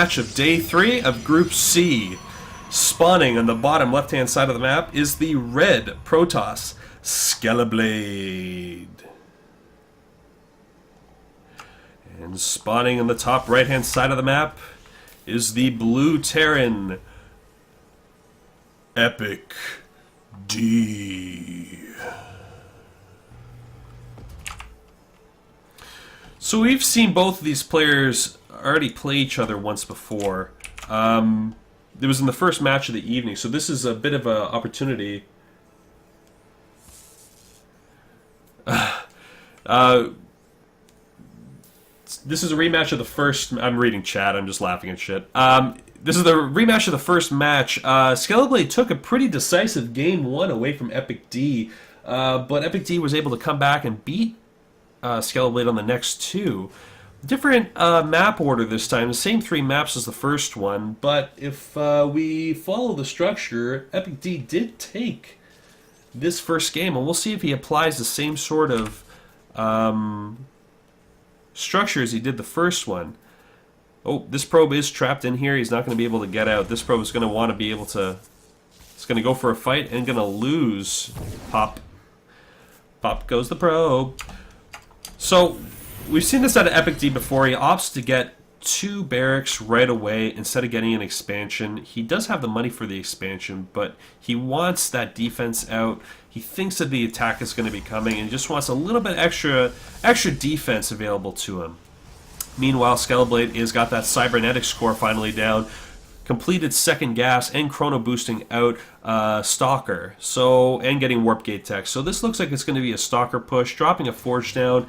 match of Day 3 of Group C. Spawning on the bottom left-hand side of the map is the red Protoss Skeleblade. And spawning on the top right-hand side of the map is the blue Terran EpicD. So we've seen both of these players already play each other once before. It was in the first match of the evening, so this is a bit of an opportunity. This is a rematch of the first... I'm reading chat, I'm just laughing at shit. This is the rematch of the first match. Skeleblade took a pretty decisive game 1 away from EpicD, but EpicD was able to come back and beat Skeleblade on the next 2. Different map order this time, the same 3 maps as the first one, but if we follow the structure, EpicD did take this first game, and we'll see if he applies the same sort of structure as he did the first one. Oh, this probe is trapped in here. He's not going to be able to get out. This probe is going to want to be able to... It's going to go for a fight and going to lose. Pop. Pop goes the probe. So, we've seen this out of EpicD before. He opts to get 2 barracks right away instead of getting an expansion. He does have the money for the expansion, but he wants that defense out. He thinks that the attack is going to be coming and just wants a little bit extra defense available to him. Meanwhile, Skeleblade has got that cybernetic score finally down, completed second gas and chrono boosting out Stalker, and getting warp gate tech. So this looks like it's going to be a Stalker push, dropping a forge down,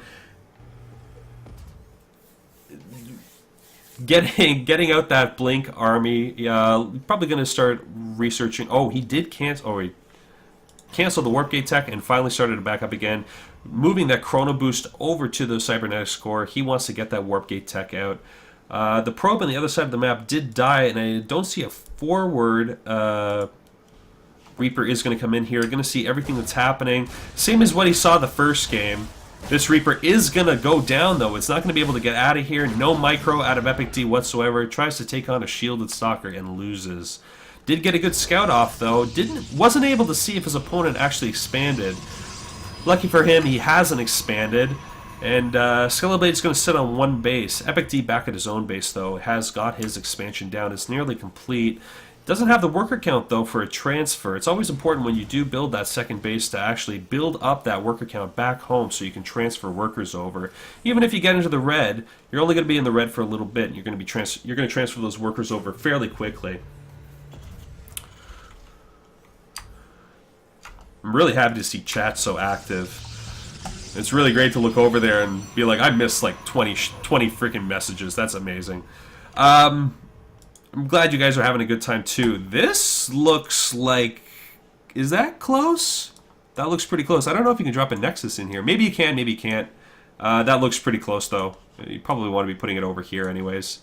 getting out that blink army. Probably going to start researching. Oh, he did cancel. Oh, he canceled the warp gate tech and finally started to back up again, moving that chrono boost over to the cybernetic score. He wants to get that warp gate tech out. The probe on the other side of the map did die, and I don't see a forward. Reaper is going to come in here. Going to see everything that's happening. Same as what he saw the first game. This Reaper is going to go down, though. It's not going to be able to get out of here. No micro out of EpicD whatsoever. Tries to take on a shielded Stalker and loses. Did get a good scout off, though. Wasn't able to see if his opponent actually expanded. Lucky for him, he hasn't expanded. And Skeleblade's going to sit on 1 base. EpicD back at his own base, though, has got his expansion down. It's nearly complete. Doesn't have the worker count, though, for a transfer. It's always important when you do build that second base to actually build up that worker count back home so you can transfer workers over. Even if you get into the red, you're only going to be in the red for a little bit. And you're going to transfer those workers over fairly quickly. I'm really happy to see chat so active. It's really great to look over there and be like, I missed like 20 freaking messages. That's amazing. I'm glad you guys are having a good time too. This looks like... Is that close? That looks pretty close. I don't know if you can drop a Nexus in here. Maybe you can, maybe you can't. That looks pretty close though. You probably want to be putting it over here anyways.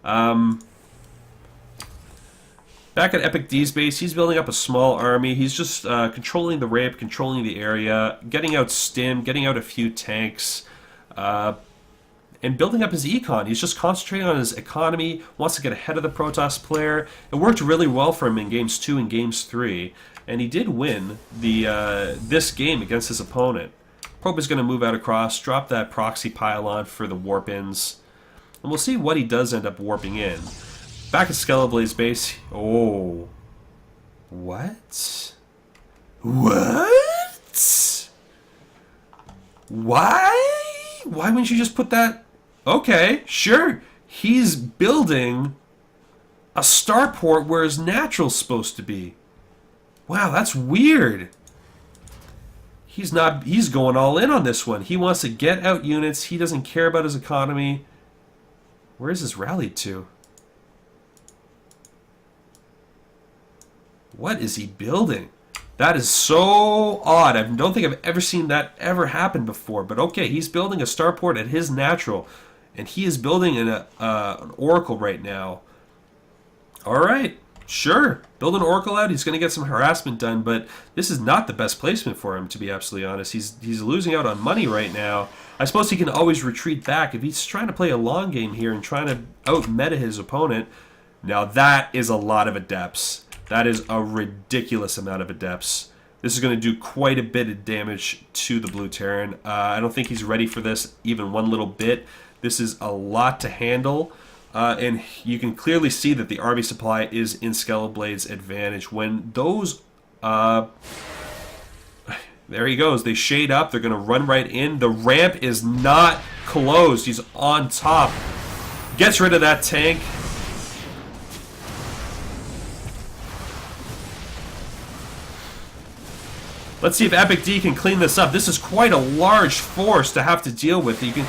Back at EpicD's base, he's building up a small army. He's just controlling the ramp, controlling the area, getting out stim, getting out a few tanks, and building up his econ. He's just concentrating on his economy, wants to get ahead of the Protoss player. It worked really well for him in Games 2 and Games 3, and he did win this game against his opponent. Probe is going to move out across, drop that proxy pylon for the warp-ins, and we'll see what he does end up warping in. Back at Skeleblade's base. Oh. What? What? Why? Why wouldn't you just put that? Okay, sure. He's building a starport where his natural's supposed to be. Wow, that's weird. He's going all in on this one. He wants to get out units. He doesn't care about his economy. Where is this rallied to? What is he building? That is so odd. I don't think I've ever seen that ever happen before. But okay, he's building a starport at his natural. And he is building an oracle right now. Alright. Sure, build an Oracle out. He's going to get some harassment done, but this is not the best placement for him, to be absolutely honest. He's losing out on money right now. I suppose he can always retreat back if he's trying to play a long game here and trying to out-meta his opponent. Now that is a lot of adepts. That is a ridiculous amount of adepts. This is going to do quite a bit of damage to the Blue Terran. I don't think he's ready for this even one little bit. This is a lot to handle. And you can clearly see that the army supply is in Skeleblade's advantage. When those... there he goes. They shade up. They're going to run right in. The ramp is not closed. He's on top. Gets rid of that tank. Let's see if EpicD can clean this up. This is quite a large force to have to deal with. You can...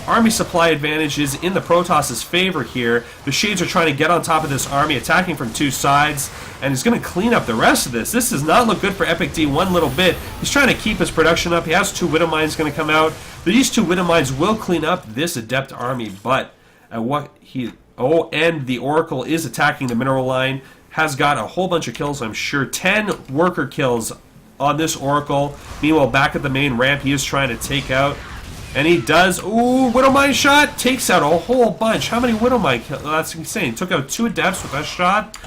Army supply advantage is in the Protoss' favor here. The Shades are trying to get on top of this army, attacking from two sides, and he's going to clean up the rest of this. This does not look good for EpicD one little bit. He's trying to keep his production up. He has 2 Widow Mines going to come out. These 2 Widow Mines will clean up this Adept army, but what he... Oh, and the Oracle is attacking the mineral line. Has got a whole bunch of kills, I'm sure. 10 worker kills on this Oracle. Meanwhile, back at the main ramp, he is trying to take out... And he does. Ooh, Widow Mine shot. Takes out a whole bunch. How many Widow Mine kills? That's insane. Took out 2 Adepts with that shot.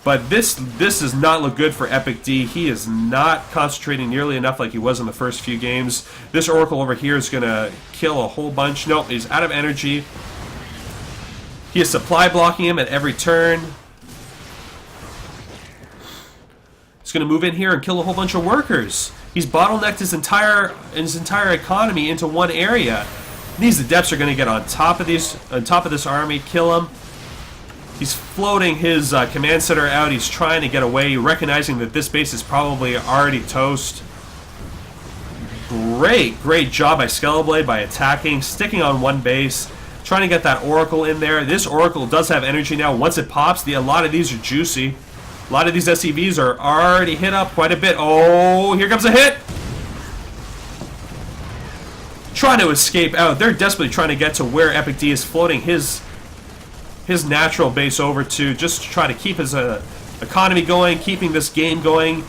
But this does not look good for EpicD. He is not concentrating nearly enough like he was in the first few games. This Oracle over here is going to kill a whole bunch. Nope, he's out of energy. He is supply blocking him at every turn. He's going to move in here and kill a whole bunch of workers. He's bottlenecked his entire economy into one area. These Adepts are going to get on top of this army, kill him. He's floating his command center out. He's trying to get away, recognizing that this base is probably already toast. Great job by Skeleblade by attacking, sticking on one base, trying to get that Oracle in there. This Oracle does have energy now. Once it pops, a lot of these are juicy. A lot of these SCVs are already hit up quite a bit. Oh, here comes a hit! Trying to escape out. They're desperately trying to get to where EpicD is floating his natural base over to, just to try to keep his economy going, keeping this game going.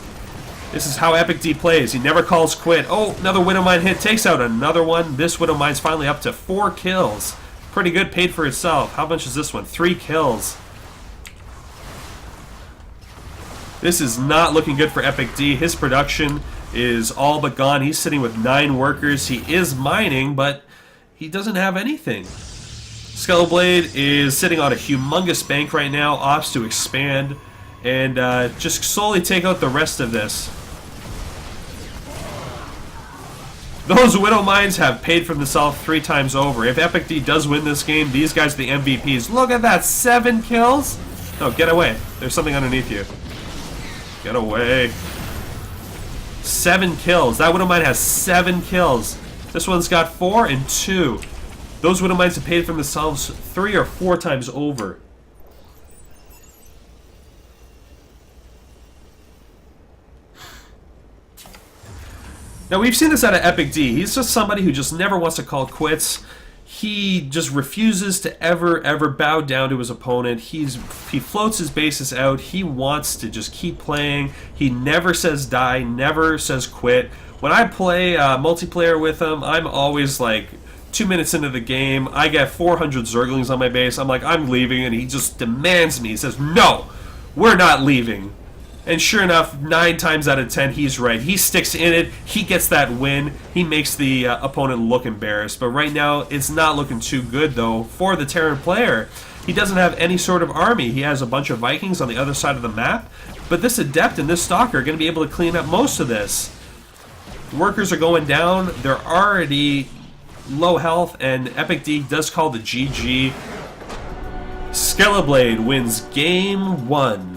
This is how EpicD plays. He never calls quit. Oh, another Widow Mine hit. Takes out another one. This Widow Mine's finally up to 4 kills. Pretty good, paid for itself. How much is this one? 3 kills. This is not looking good for EpicD. His production is all but gone. He's sitting with 9 workers. He is mining, but he doesn't have anything. Skeleblade is sitting on a humongous bank right now, opts to expand, and just slowly take out the rest of this. Those Widow Mines have paid for themselves 3 times over. If EpicD does win this game, these guys are the MVPs. Look at that, 7 kills? No, get away. There's something underneath you. Get away. 7 kills. That Widow Mine has 7 kills. This one's got 4 and 2. Those Widow Mines have paid for themselves 3 or 4 times over. Now, we've seen this out of EpicD. He's just somebody who just never wants to call quits. He just refuses to ever bow down to his opponent. He floats his bases out. He wants to just keep playing. He never says die, never says quit. When I play multiplayer with him, I'm always like 2 minutes into the game. I get 400 Zerglings on my base. I'm like, I'm leaving, and he just demands me. He says, no, we're not leaving. And sure enough, 9 times out of 10, he's right. He sticks in it. He gets that win. He makes the opponent look embarrassed. But right now, it's not looking too good, though, for the Terran player. He doesn't have any sort of army. He has a bunch of Vikings on the other side of the map. But this Adept and this Stalker are going to be able to clean up most of this. Workers are going down. They're already low health, and EpicD does call the GG. Skeleblade wins Game 1.